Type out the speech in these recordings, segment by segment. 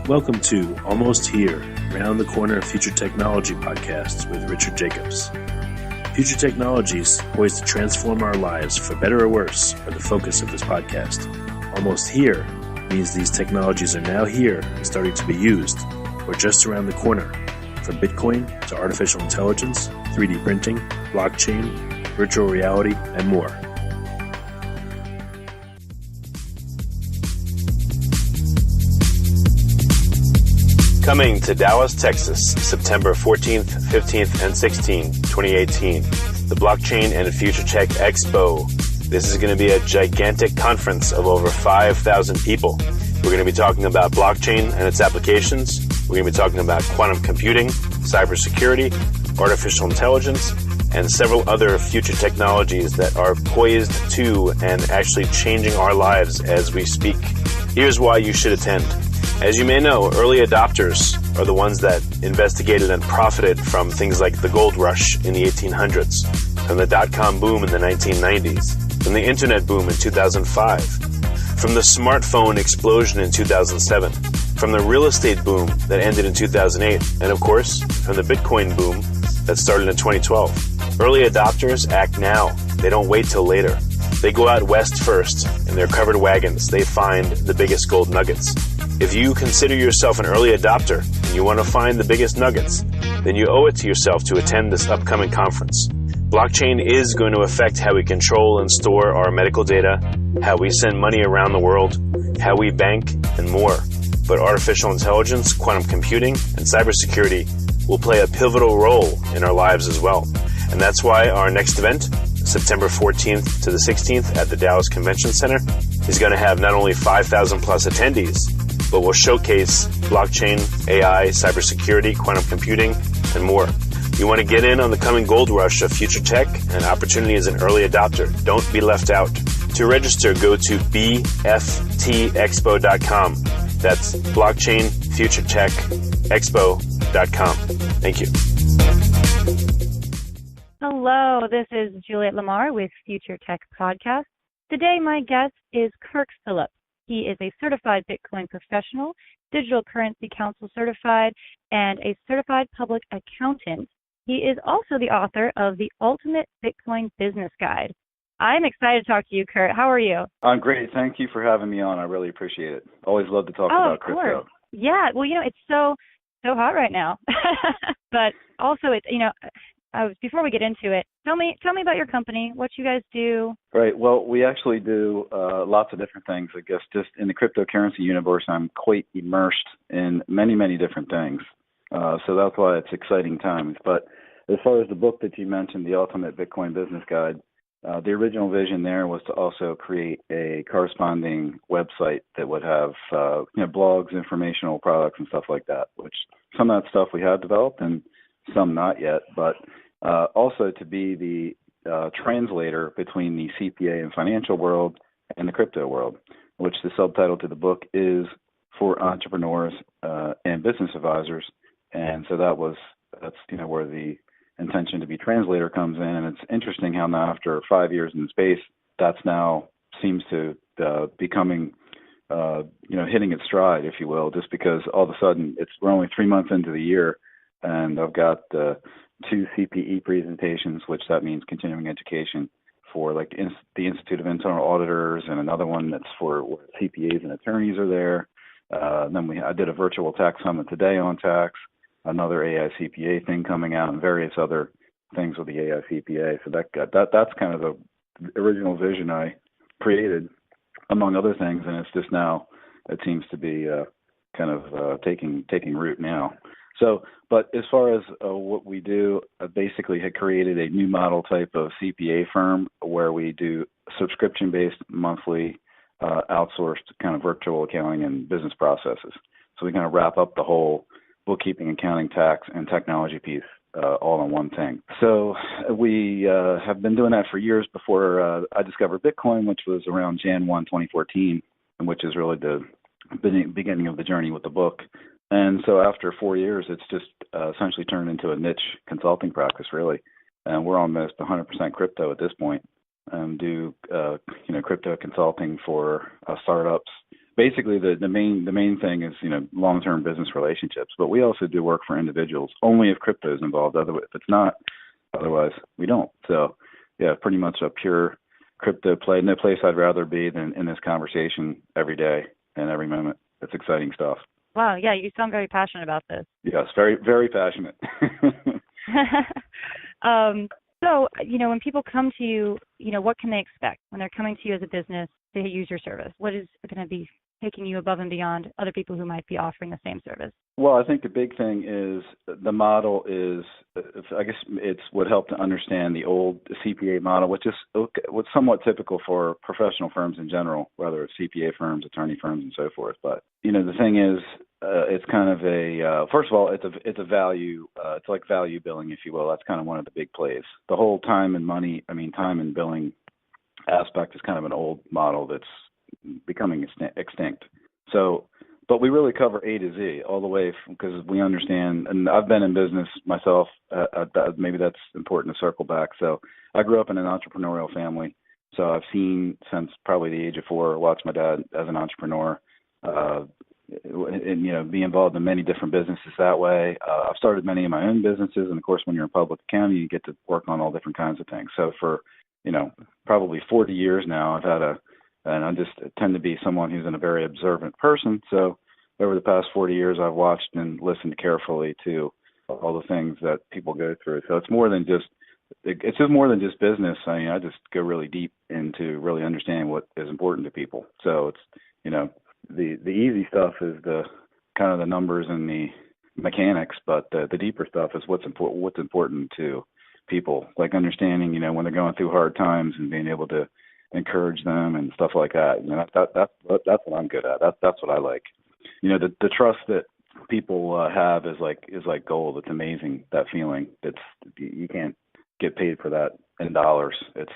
Welcome to Almost Here, Round the Corner Future Technology podcasts with Richard Jacobs. Future technologies poised to transform our lives for better or worse are the focus of this podcast. Almost here means these technologies are now here and starting to be used, or just around the corner, from Bitcoin to artificial intelligence, 3D printing, blockchain, virtual reality, and more. Coming to Dallas, Texas, September 14th, 15th, and 16th, 2018, the Blockchain and Future Tech Expo. This is going to be a gigantic conference of over 5,000 people. We're going to be talking about blockchain and its applications. We're going to be talking about quantum computing, cybersecurity, artificial intelligence, and several other future technologies that are poised to and actually changing our lives as we speak. Here's why you should attend. As you may know, early adopters are the ones that investigated and profited from things like the gold rush in the 1800s, from the dot-com boom in the 1990s, from the internet boom in 2005, from the smartphone explosion in 2007, from the real estate boom that ended in 2008, and of course, from the Bitcoin boom that started in 2012. Early adopters act now. They don't wait till later. They go out west first. In their covered wagons, they find the biggest gold nuggets. If you consider yourself an early adopter and you want to find the biggest nuggets, then you owe it to yourself to attend this upcoming conference. Blockchain is going to affect how we control and store our medical data, how we send money around the world, how we bank, and more. But artificial intelligence, quantum computing, and cybersecurity will play a pivotal role in our lives as well. And that's why our next event, September 14th to the 16th at the Dallas Convention Center, is going to have not only 5,000 plus attendees, but will showcase blockchain, AI, cybersecurity, quantum computing, and more. You want to get in on the coming gold rush of future tech and opportunity as an early adopter. Don't be left out. To register, go to bftexpo.com. That's blockchainfuturetechexpo.com. Thank you. Hello, this is Juliet Lamar with Future Tech Podcast. Today, my guest is Kirk Phillips. He is a certified Bitcoin professional, digital currency council certified, and a certified public accountant. He is also the author of the Ultimate Bitcoin Business Guide. I'm excited to talk to you, Kurt. How are you? I'm great. Thank you for having me on. I really appreciate it. Always love to talk about crypto. Of course. Yeah, well, it's so hot right now. But also, before we get into it, tell me about your company, what you guys do. Right. Well, we actually do lots of different things. I guess just in the cryptocurrency universe, I'm quite immersed in many, many different things. So that's why it's exciting times. But as far as the book that you mentioned, the Ultimate Bitcoin Business Guide, the original vision there was to also create a corresponding website that would have blogs, informational products, and stuff like that, which some of that stuff we have developed and some not yet, but also to be the translator between the CPA and financial world and the crypto world, which the subtitle to the book is for entrepreneurs and business advisors. And so that's where the intention to be translator comes in. And it's interesting how now after 5 years in space, that's now seems to becoming hitting its stride, if you will, just because all of a sudden we're only 3 months into the year. And I've got 2 CPE presentations, which that means continuing education for like the Institute of Internal Auditors, and another one that's for CPAs and attorneys are there. Then I did a virtual tax summit today on tax, another AI CPA thing coming out, and various other things with the AI CPA. So that's kind of the original vision I created, among other things, and it's just now it seems to be taking root now. So, but as far as what we do, I basically had created a new model type of CPA firm where we do subscription-based monthly outsourced kind of virtual accounting and business processes. So we kind of wrap up the whole bookkeeping, accounting, tax, and technology piece all in one thing. So we have been doing that for years before I discovered Bitcoin, which was around Jan 1, 2014, and which is really the beginning of the journey with the book. And so after 4 years, it's just essentially turned into a niche consulting practice, really. And we're almost 100% crypto at this point, and do crypto consulting for startups, basically the main thing is, long-term business relationships. But we also do work for individuals only if crypto is involved. Otherwise, if it's not, otherwise we don't. So yeah, pretty much a pure crypto play. No place I'd rather be than in this conversation every day and every moment. It's exciting stuff. Wow, yeah, you sound very passionate about this. Yes, very, very passionate. So, when people come to you, what can they expect when they're coming to you as a business to use your service? What is going to be taking you above and beyond other people who might be offering the same service? Well, I think the big thing is the model is, I guess it's would help to understand the old CPA model, which is what's somewhat typical for professional firms in general, whether it's CPA firms, attorney firms, and so forth. But, the thing is, it's kind of first of all, it's a value, it's like value billing, if you will. That's kind of one of the big plays. The whole time and billing aspect is kind of an old model that's becoming extinct. So, but we really cover A to Z all the way because we understand, and I've been in business myself. Maybe that's important to circle back. So I grew up in an entrepreneurial family. So I've seen since probably the age of 4, watched my dad as an entrepreneur, and, be involved in many different businesses that way. I've started many of my own businesses. And of course, when you're in public accounting, you get to work on all different kinds of things. So for, probably 40 years now, I've had and I just tend to be someone who's a very observant person. So over the past 40 years, I've watched and listened carefully to all the things that people go through. So it's just more than just business. I just go really deep into really understanding what is important to people. So it's, the easy stuff is the kind of the numbers and the mechanics, but the deeper stuff is what's important to people, like understanding, when they're going through hard times and being able to encourage them and stuff like that. That's what I'm good at. That's what I like. The trust that people have is like gold. It's amazing, that feeling. You can't get paid for that in dollars. It's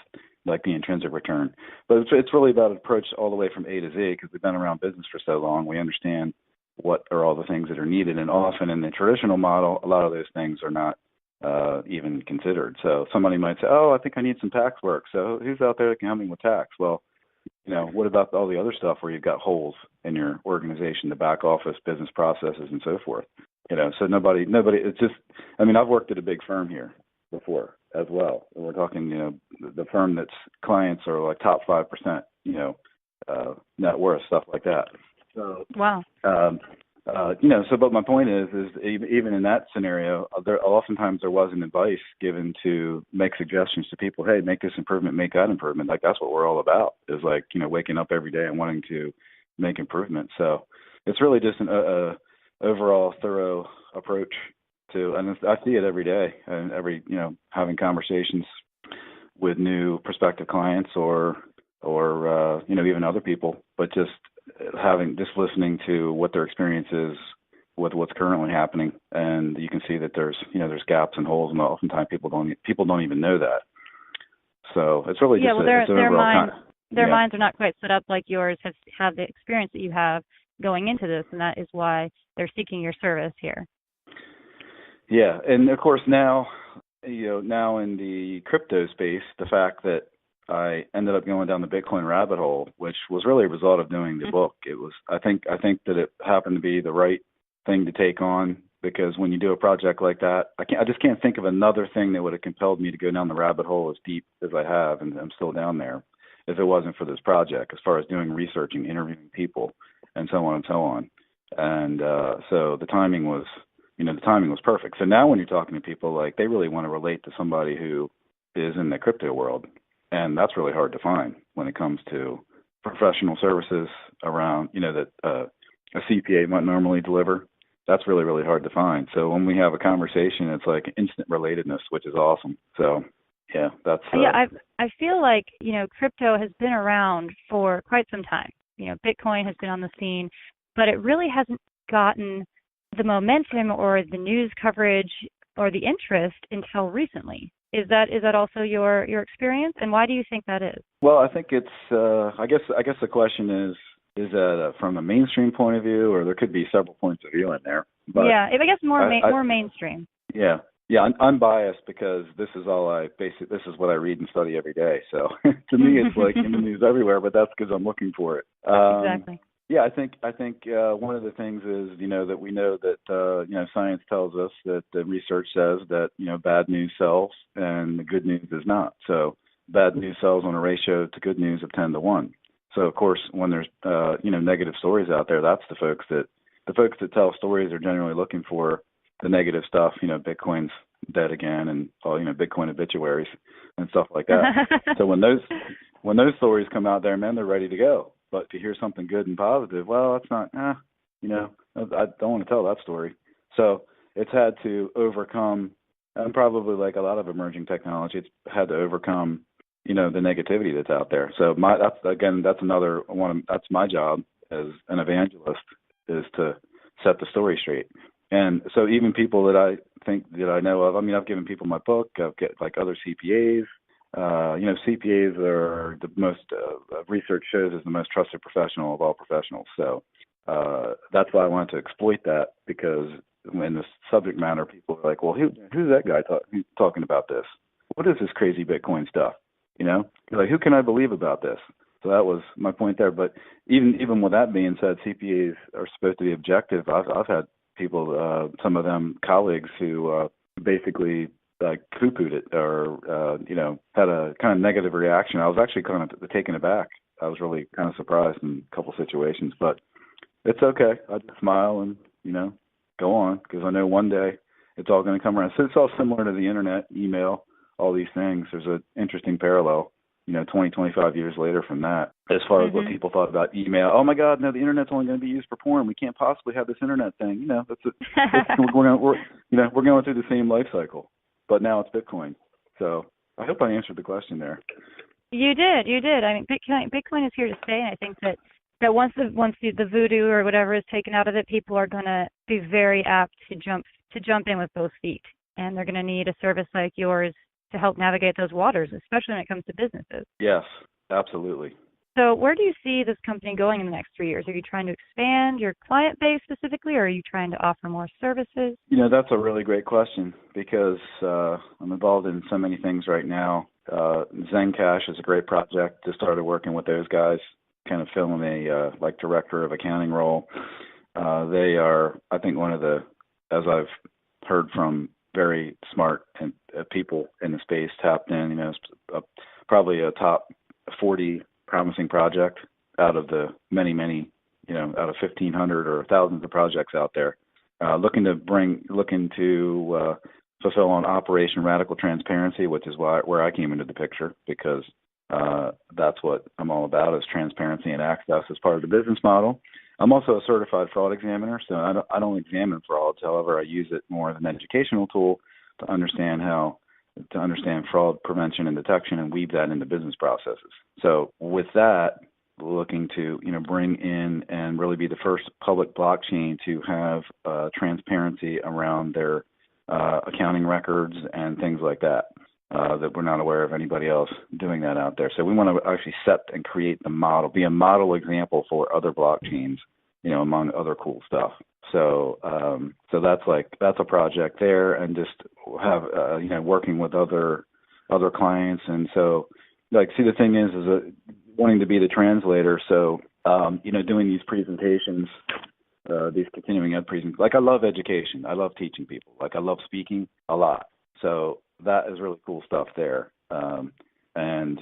like the intrinsic return. But it's really about an approach all the way from A to Z, because we've been around business for so long. We understand what are all the things that are needed. And often in the traditional model, a lot of those things are not even considered. So somebody might say, I think I need some tax work. So who's out there that can help me with tax? Well, what about all the other stuff where you've got holes in your organization, the back office, business processes, and so forth? So nobody, it's just, I've worked at a big firm here before as well. And we're talking, the firm that's clients are like top 5%, net worth, stuff like that. So, wow. But my point is even in that scenario, oftentimes there wasn't advice given to make suggestions to people. Hey, make this improvement, make that improvement. Like, that's what we're all about, is like, waking up every day and wanting to make improvements. So it's really just an overall thorough approach to, and I see it every day, and having conversations with new prospective clients or even other people, but just listening to what their experience is with what's currently happening, and you can see that there's gaps and holes, and oftentimes people don't even know that. So it's really just their minds are not quite set up like yours have the experience that you have going into this, and that is why they're seeking your service here. Yeah, and of course now in the crypto space, the fact that I ended up going down the Bitcoin rabbit hole, which was really a result of doing the book. It was, I think that it happened to be the right thing to take on, because when you do a project like that, I just can't think of another thing that would have compelled me to go down the rabbit hole as deep as I have, and I'm still down there, if it wasn't for this project, as far as doing research and interviewing people and so on and so on. And so the timing was perfect. So now when you're talking to people, like, they really want to relate to somebody who is in the crypto world. And that's really hard to find when it comes to professional services around, that a CPA might normally deliver. That's really, really hard to find. So when we have a conversation, it's like instant relatedness, which is awesome. So, yeah, that's... I feel like, crypto has been around for quite some time. Bitcoin has been on the scene, but it really hasn't gotten the momentum or the news coverage or the interest until recently. Is that also your experience, and why do you think that is? Well, I think it's I guess the question is that from a mainstream point of view, or there could be several points of view in there. But yeah, I guess more mainstream. Yeah, I'm biased because this is this is what I read and study every day. So to me, it's like in the news everywhere, but that's because I'm looking for it. Exactly. Yeah, I think one of the things is that we know that science tells us that the research says that bad news sells and the good news does not. So bad news sells on a ratio to good news of 10-1. So of course, when there's negative stories out there, that's the folks that tell stories are generally looking for the negative stuff. Bitcoin's dead again, and all Bitcoin obituaries and stuff like that. So when those stories come out there, man, they're ready to go. But to hear something good and positive, well, that's not, I don't want to tell that story. So it's had to overcome, and probably like a lot of emerging technology, it's had to overcome, the negativity that's out there. So that's another one. That's my job as an evangelist, is to set the story straight. And so even people that I think that I know of, I've given people my book. I've got like other CPAs. CPAs are the most, research shows is the most trusted professional of all professionals. So that's why I wanted to exploit that, because in this subject matter, people are like, well, who's that guy talking about this? What is this crazy Bitcoin stuff? Like, who can I believe about this? So that was my point there. But even with that being said, CPAs are supposed to be objective. I've had people, some of them colleagues, who basically poo-pooed it, or had a kind of negative reaction. I was actually kind of taken aback. I was really kind of surprised in a couple situations, but it's okay. I just smile and go on, because I know one day it's all going to come around. So it's all similar to the internet, email, all these things. There's an interesting parallel 20, 25 years later from that, as far as what people thought about email. Oh my God, no, the internet's only going to be used for porn. We can't possibly have this internet thing. We're going through the same life cycle, but now it's Bitcoin. So I hope I answered the question there. You did. I mean, Bitcoin is here to stay, and I think that once the voodoo or whatever is taken out of it, people are going to be very apt to jump in with both feet, and they're going to need a service like yours to help navigate those waters, especially when it comes to businesses. Yes, absolutely. So where do you see this company going in the next 3 years? Are you trying to expand your client base specifically, or are you trying to offer more services? That's a really great question, because I'm involved in so many things right now. Zencash is a great project. Just started working with those guys, kind of filling a director of accounting role. They are, I think, one of the, as I've heard from very smart and people in the space, tapped in. Probably a top 40 promising project out of the many, out of 1,500 or thousands of projects out there. Looking to fulfill on Operation Radical Transparency, which is where I came into the picture, because that's what I'm all about, is transparency and access as part of the business model. I'm also a certified fraud examiner, so I don't examine frauds. However, I use it more as an educational tool to understand fraud prevention and detection, and weave that into business processes. So with that, looking to bring in and really be the first public blockchain to have transparency around their accounting records and things like that. That we're not aware of anybody else doing that out there. So we want to actually set and create the model, be a model example for other blockchains, among other cool stuff. So that's a project there, and just have working with other clients. And so see, the thing is wanting to be the translator. So doing these presentations, these continuing ed presentations. Like, I love education. I love teaching people. Like, I love speaking a lot. So that is really cool stuff there. And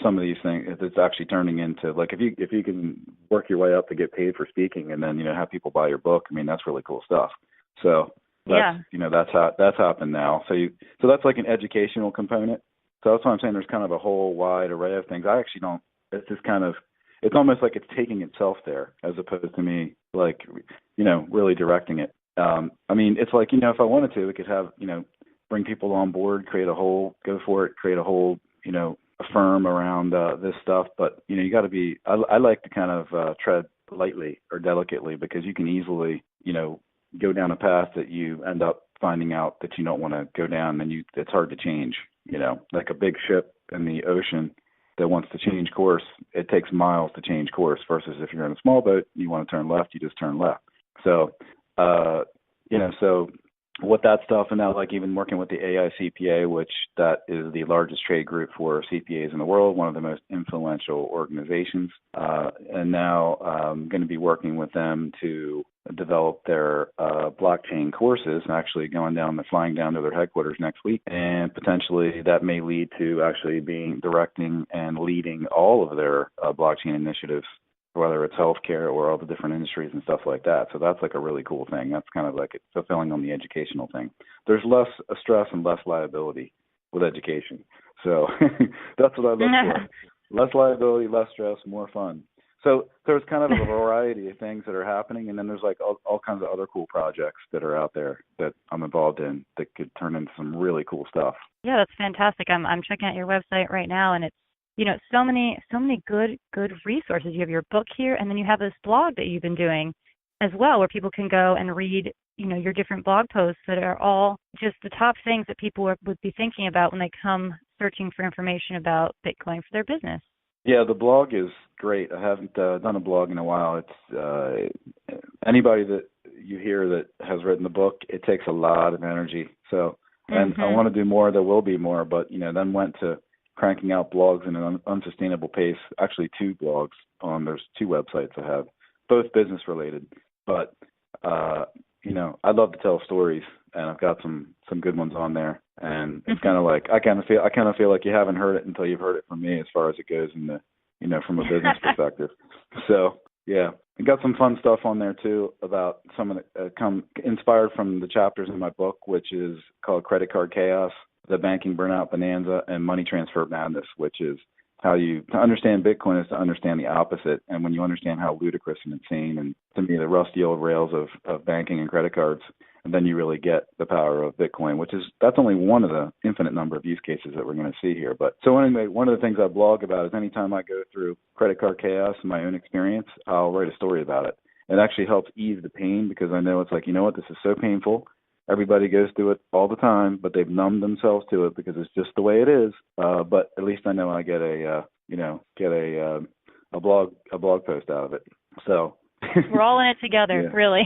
some of these things, it's actually turning into, like, if you can work your way up to get paid for speaking, and then have people buy your book, that's really cool stuff. So that's happened now. So that's like an educational component. So that's why I'm saying there's kind of a whole wide array of things. I actually don't. It's just kind of, it's almost like it's taking itself there, as opposed to me, like, really directing it. It's like, if I wanted to, we could have, bring people on board, create a whole a firm around this stuff. But, you got to be, I like to kind of tread lightly or delicately, because you can easily, go down a path that you end up finding out that you don't want to go down, and it's hard to change, like a big ship in the ocean that wants to change course. It takes miles to change course, versus if you're in a small boat, you want to turn left, you just turn left. So, so with that stuff, and now like even working with the AI CPA, which that is the largest trade group for CPAs in the world, one of the most influential organizations. And now I'm going to be working with them to develop their blockchain courses, and actually flying down to their headquarters next week. And potentially that may lead to actually directing and leading all of their blockchain initiatives, whether it's healthcare or all the different industries and stuff like that. So that's like a really cool thing. That's kind of like it's fulfilling on the educational thing. There's less stress and less liability with education. So that's what I look for. Less liability, less stress, more fun. So there's kind of a variety of things that are happening, and then there's like all kinds of other cool projects that are out there that I'm involved in that could turn into some really cool stuff. Yeah, that's fantastic. I'm checking out your website right now, and it's, so many good resources. You have your book here, and then you have this blog that you've been doing as well, where people can go and read, your different blog posts that are all just the top things that people would be thinking about when they come searching for information about Bitcoin for their business. Yeah, the blog is great. I haven't done a blog in a while. It's anybody that you hear that has written the book, it takes a lot of energy. So, and I want to do more. There will be more, but then went to cranking out blogs in an unsustainable pace. Actually, 2 blogs there's 2 websites I have, both business related. But I love to tell stories, and I've got some good ones on there. And it's kind of like I kind of feel like you haven't heard it until you've heard it from me, as far as it goes in the from a business perspective. So yeah, I got some fun stuff on there too about some of the inspired from the chapters in my book, which is called Credit Card Chaos, The Banking Burnout Bonanza, and Money Transfer Madness, which is how to understand Bitcoin is to understand the opposite. And when you understand how ludicrous and insane and to me the rusty old rails of banking and credit cards, and then you really get the power of Bitcoin, that's only one of the infinite number of use cases that we're going to see here. But so anyway, one of the things I blog about is anytime I go through Credit Card Chaos in my own experience, I'll write a story about it. It actually helps ease the pain, because I know it's like, this is so painful. Everybody goes through it all the time, but they've numbed themselves to it because it's just the way it is. But at least I know I get a blog post out of it. So we're all in it together, yeah. Really.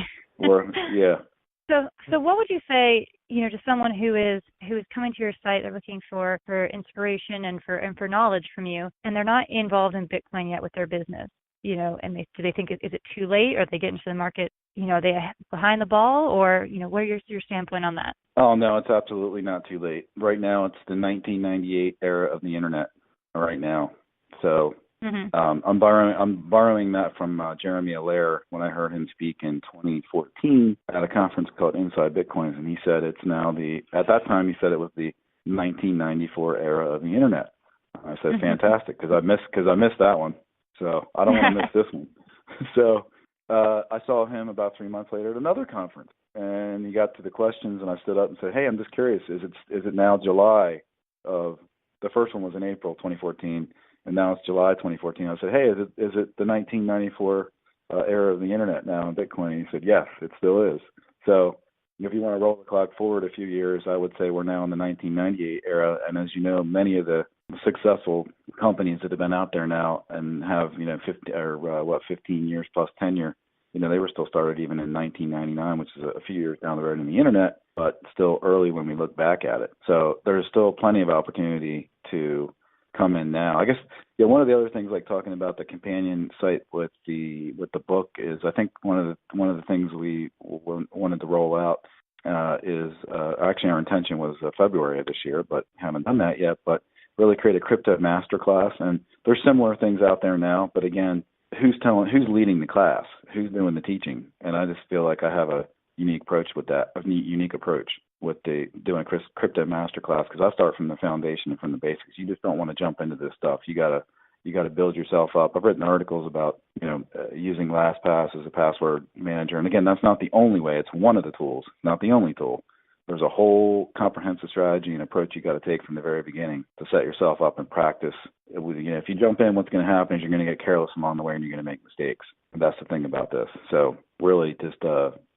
Yeah. So what would you say, to someone who is coming to your site, they're looking for inspiration and for knowledge from you, and they're not involved in Bitcoin yet with their business, and do they think, is it too late, or they get into the market, are they behind the ball, or, what are your standpoint on that? Oh, no, it's absolutely not too late. Right now, it's the 1998 era of the internet right now. So I'm borrowing that from Jeremy Allaire when I heard him speak in 2014 at a conference called Inside Bitcoins, and he said at that time he said it was the 1994 era of the internet. I said fantastic, because I missed that one, so I don't want to miss this one. So I saw him about 3 months later at another conference, and he got to the questions, and I stood up and said, "Hey, I'm just curious. Is it now July of the first one was in April 2014, and now it's July 2014?" I said, "Hey, is it the 1994 era of the internet now in Bitcoin?" And he said, "Yes, it still is." So if you want to roll the clock forward a few years, I would say we're now in the 1998 era. And as you know, many of the successful companies that have been out there now and have 15 years plus tenure, they were still started even in 1999, which is a few years down the road in the internet, but still early when we look back at it. So there's still plenty of opportunity to come in now. I guess one of the other things, like talking about the companion site with the book, is I think one of the things we wanted to roll out is actually our intention was February of this year, but haven't done that yet. But really create a crypto masterclass, and there's similar things out there now. But again, who's leading the class, who's doing the teaching? And I just feel like I have a unique approach with doing a crypto masterclass, because I start from the foundation and from the basics. You just don't want to jump into this stuff. You gotta build yourself up. I've written articles about using LastPass as a password manager, and again, that's not the only way. It's one of the tools, not the only tool. There's a whole comprehensive strategy and approach you got to take from the very beginning to set yourself up and practice. If you jump in, what's going to happen is you're going to get careless along the way, and you're going to make mistakes. And that's the thing about this. So really, just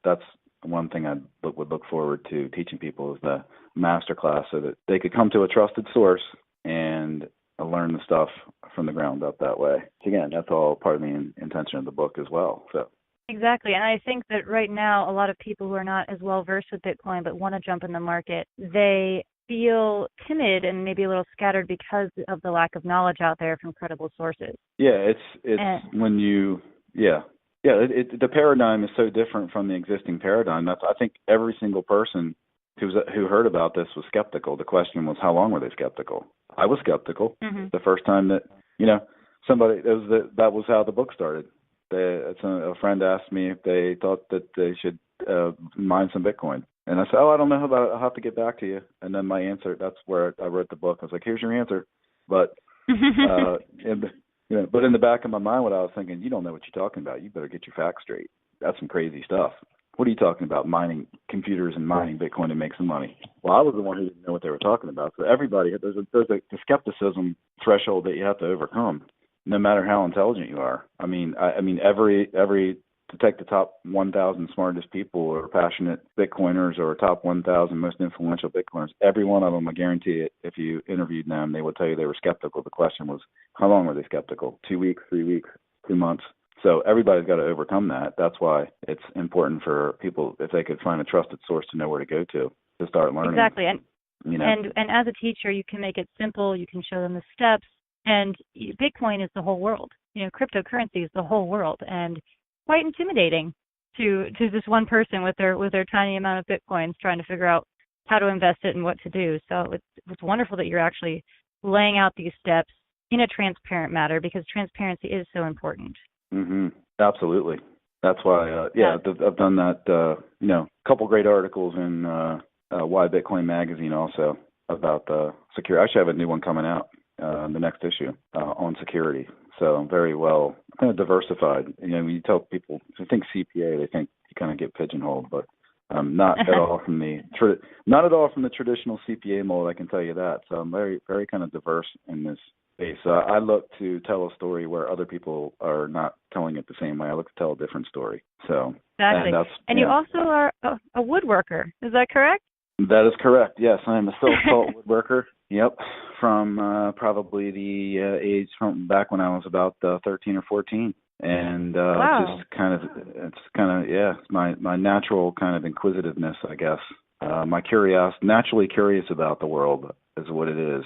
that's one thing I would look forward to teaching people, is the master class, so that they could come to a trusted source and learn the stuff from the ground up that way. Again, that's all part of the intention of the book as well. So. Exactly. And I think that right now, a lot of people who are not as well versed with Bitcoin but want to jump in the market, they feel timid and maybe a little scattered because of the lack of knowledge out there from credible sources. Yeah, it's when you the paradigm is so different from the existing paradigm. I think every single person who heard about this was skeptical. The question was, how long were they skeptical? I was skeptical the first time that somebody that was how the book started. A friend asked me if they thought that they should mine some Bitcoin. And I said, I don't know about it. I'll have to get back to you. And then my answer, that's where I wrote the book. I was like, here's your answer. But but in the back of my mind, what I was thinking, you don't know what you're talking about. You better get your facts straight. That's some crazy stuff. What are you talking about? Mining computers and mining Bitcoin to make some money. Well, I was the one who didn't know what they were talking about. So everybody, there's a skepticism threshold that you have to overcome, no matter how intelligent you are. I mean, every to take the top 1,000 smartest people or passionate Bitcoiners or top 1,000 most influential Bitcoiners, every one of them, I guarantee it, if you interviewed them, they would tell you they were skeptical. The question was, how long were they skeptical? 2 weeks, 3 weeks, 2 months? So everybody's got to overcome that. That's why it's important for people, if they could find a trusted source, to know where to go to start learning. Exactly. And and as a teacher, you can make it simple. You can show them the steps. And Bitcoin is the whole world. Cryptocurrency is the whole world, and quite intimidating to just one person with their tiny amount of Bitcoins trying to figure out how to invest it and what to do. So it's wonderful that you're actually laying out these steps in a transparent manner, because transparency is so important. Absolutely. That's why, I've done that, a couple great articles in yBitcoin magazine also about security. I actually have a new one coming out in the next issue on security. So very well kind of diversified. When you tell people, if you think CPA, they think you kind of get pigeonholed, but not at all from the traditional CPA mold, I can tell you that. So I'm very, very kind of diverse in this space. I look to tell a story where other people are not telling it the same way. I look to tell a different story. So exactly. And you also are a woodworker. Is that correct? That is correct. Yes, I am a self-taught woodworker. Yep, from probably the age from back when I was about 13 or 14, and wow. it's my natural kind of inquisitiveness, I guess. My naturally curious about the world is what it is.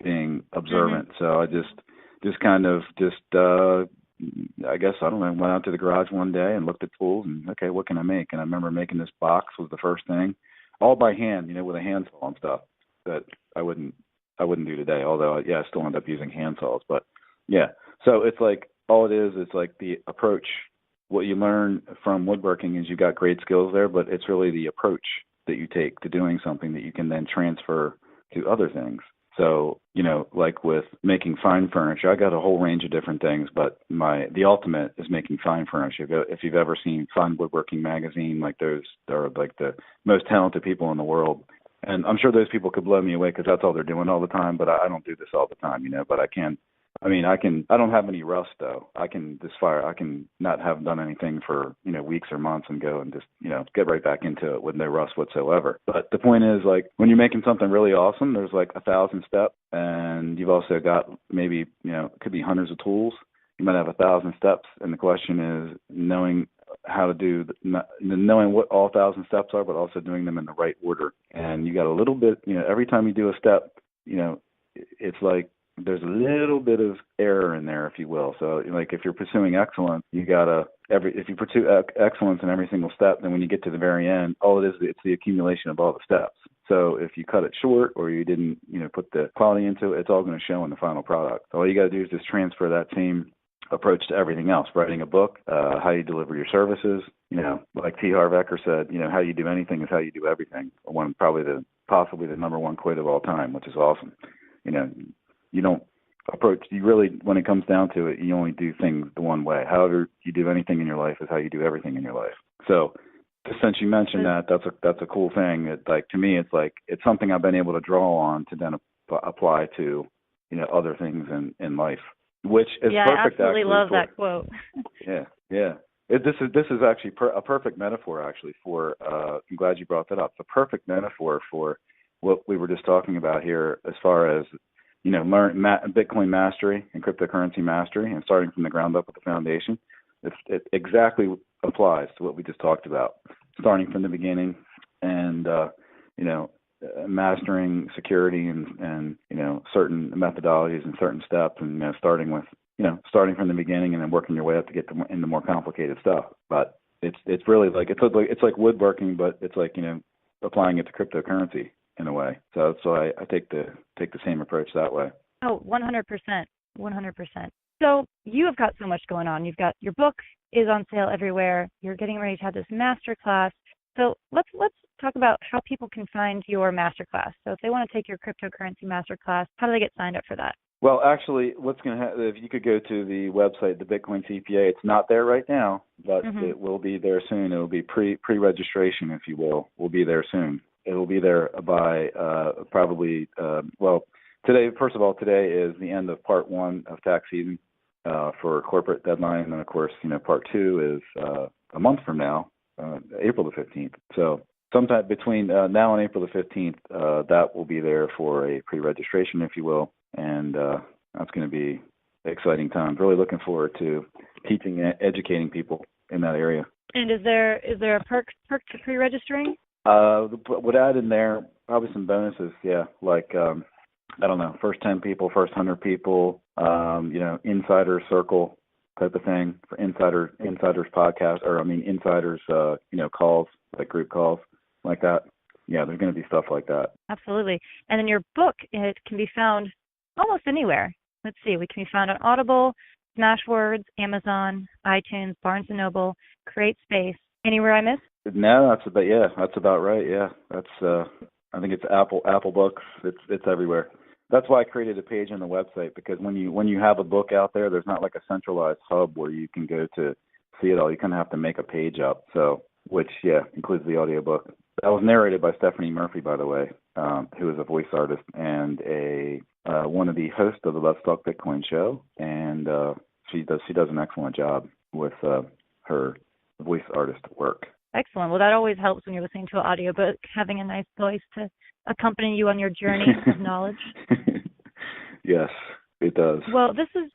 Being observant. So I I guess, I don't know, went out to the garage one day and looked at tools and, okay, what can I make? And I remember making this box was the first thing, all by hand, with a handsaw and stuff that I wouldn't do today. Although, I still end up using hand saws. But, so it's like, all it is like the approach. What you learn from woodworking is you got great skills there, but it's really the approach that you take to doing something that you can then transfer to other things. So, like with making fine furniture, I got a whole range of different things, but the ultimate is making fine furniture. If you've ever seen Fine Woodworking magazine, like they're like the most talented people in the world. And I'm sure those people could blow me away because that's all they're doing all the time, but I don't do this all the time, but I don't have any rust though. I can not have done anything for, weeks or months and go and just, get right back into it with no rust whatsoever. But the point is, like, when you're making something really awesome, there's like 1,000 steps, and you've also got maybe, it could be hundreds of tools. You might have 1,000 steps. And the question is knowing how to knowing what all 1,000 steps are, but also doing them in the right order. And you got a little bit, every time you do a step, it's like, there's a little bit of error in there, if you will. So, like, if you're pursuing excellence, if you pursue excellence in every single step, then when you get to the very end, all it is, it's the accumulation of all the steps. So if you cut it short or you didn't, put the quality into it, it's all going to show in the final product. So all you got to do is just transfer that same approach to everything else. Writing a book, how you deliver your services, like T. Harv Eker said, how you do anything is how you do everything. Possibly the number one quote of all time, which is awesome. You really, when it comes down to it, you only do things the one way. However you do anything in your life is how you do everything in your life. So since you mentioned that, that's a cool thing. That, like, to me, it's like, it's something I've been able to draw on to then apply to, other things in life, which is perfect. I absolutely love that quote. Yeah. This is actually a perfect metaphor, actually, for, I'm glad you brought that up. It's a perfect metaphor for what we were just talking about here as far as, learn Bitcoin mastery and cryptocurrency mastery and starting from the ground up with the foundation. it exactly applies to what we just talked about, starting from the beginning and, mastering security and certain methodologies and certain steps, and starting from the beginning and then working your way up to get into more complicated stuff. But it's really it's like woodworking, but it's like applying it to cryptocurrency in a way. So I take the same approach that way. Oh, 100%, 100%. So you have got so much going on. You've got your book is on sale everywhere. You're getting ready to have this master class. So let's talk about how people can find your masterclass. So if they want to take your cryptocurrency masterclass, how do they get signed up for that? Well, actually, what's going to happen, if you could go to the website, the Bitcoin CPA, it's not there right now, but it will be there soon. It will be pre-registration, if you will be there soon. It will be there by probably, today, first of all, today is the end of part 1 of tax season for corporate deadline. And then, of course, part 2 is a month from now, April the 15th. So sometime between now and April the 15th, that will be there for a pre-registration, if you will. And that's going to be an exciting time. Really looking forward to teaching and educating people in that area. And is there a perk to pre-registering? Would add in there probably some bonuses, yeah, like I don't know, first 10 people, first 100 people, insider circle type of thing for insiders podcast, insiders calls, like group calls like that. Yeah, there's going to be stuff like that. Absolutely. And then your book, it can be found almost anywhere. Let's see, we can be found on Audible, Smashwords, Amazon, iTunes, Barnes & Noble, CreateSpace. Anywhere I missed? No, that's about right. Yeah, that's I think it's Apple Books. It's everywhere. That's why I created a page on the website, because when you have a book out there, there's not like a centralized hub where you can go to see it all. You kind of have to make a page up. So, which includes the audiobook. That was narrated by Stephanie Murphy, by the way, who is a voice artist and one of the hosts of the Let's Talk Bitcoin show, and she does an excellent job with her voice artist work. Excellent. Well, that always helps when you're listening to an audiobook, having a nice voice to accompany you on your journey of knowledge. Yes, it does. Well, this has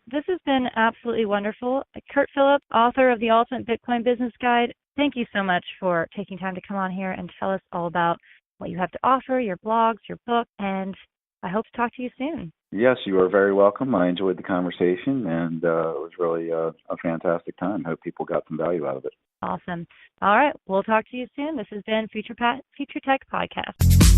been absolutely wonderful. Kirk Phillips, author of The Ultimate Bitcoin Business Guide, thank you so much for taking time to come on here and tell us all about what you have to offer, your blogs, your book, and I hope to talk to you soon. Yes, you are very welcome. I enjoyed the conversation, and it was really a fantastic time. Hope people got some value out of it. Awesome. All right. We'll talk to you soon. This has been Future Tech Podcast.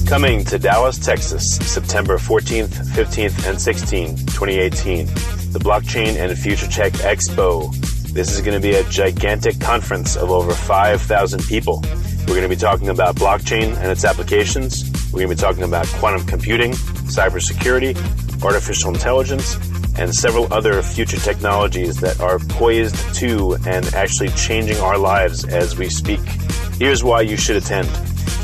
Coming to Dallas, Texas, September 14th, 15th, and 16th, 2018. The Blockchain and Future Tech Expo. This is going to be a gigantic conference of over 5,000 people. We're going to be talking about blockchain and its applications. We're going to be talking about quantum computing, cybersecurity, artificial intelligence, and several other future technologies that are poised to and actually changing our lives as we speak. Here's why you should attend.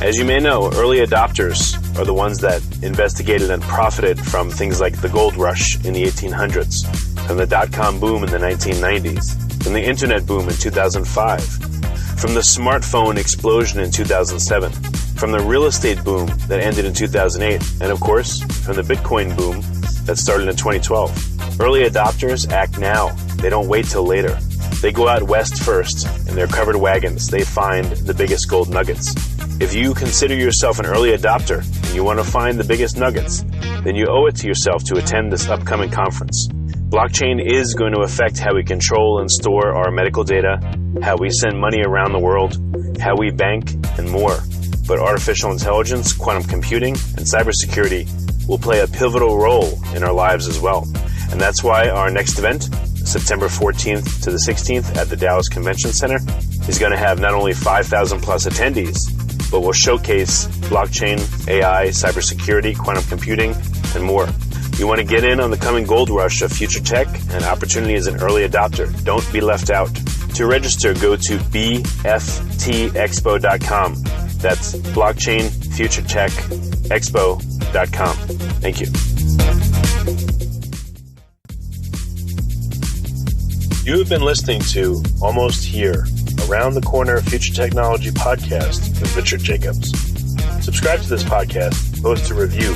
As you may know, early adopters are the ones that investigated and profited from things like the gold rush in the 1800s, from the dot-com boom in the 1990s, from the internet boom in 2005, from the smartphone explosion in 2007, from the real estate boom that ended in 2008, and of course, from the Bitcoin boom that started in 2012. Early adopters act now. They don't wait till later. They go out west first. In their covered wagons, they find the biggest gold nuggets. If you consider yourself an early adopter and you want to find the biggest nuggets, then you owe it to yourself to attend this upcoming conference. Blockchain is going to affect how we control and store our medical data, how we send money around the world, how we bank, and more. But artificial intelligence, quantum computing, and cybersecurity will play a pivotal role in our lives as well. And that's why our next event, September 14th to the 16th at the Dallas Convention Center, is going to have not only 5,000 plus attendees, but will showcase blockchain, AI, cybersecurity, quantum computing, and more. You want to get in on the coming gold rush of future tech and opportunity as an early adopter. Don't be left out. To register, go to bftexpo.com. That's blockchainfuturetechexpo.com. Thank you. You have been listening to Almost Here, Around the Corner Future Technology Podcast with Richard Jacobs. Subscribe to this podcast, post a review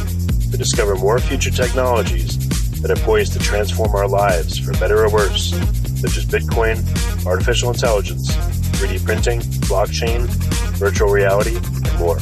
to discover more future technologies that are poised to transform our lives for better or worse. such as Bitcoin, artificial intelligence, 3D printing, blockchain, virtual reality, and more.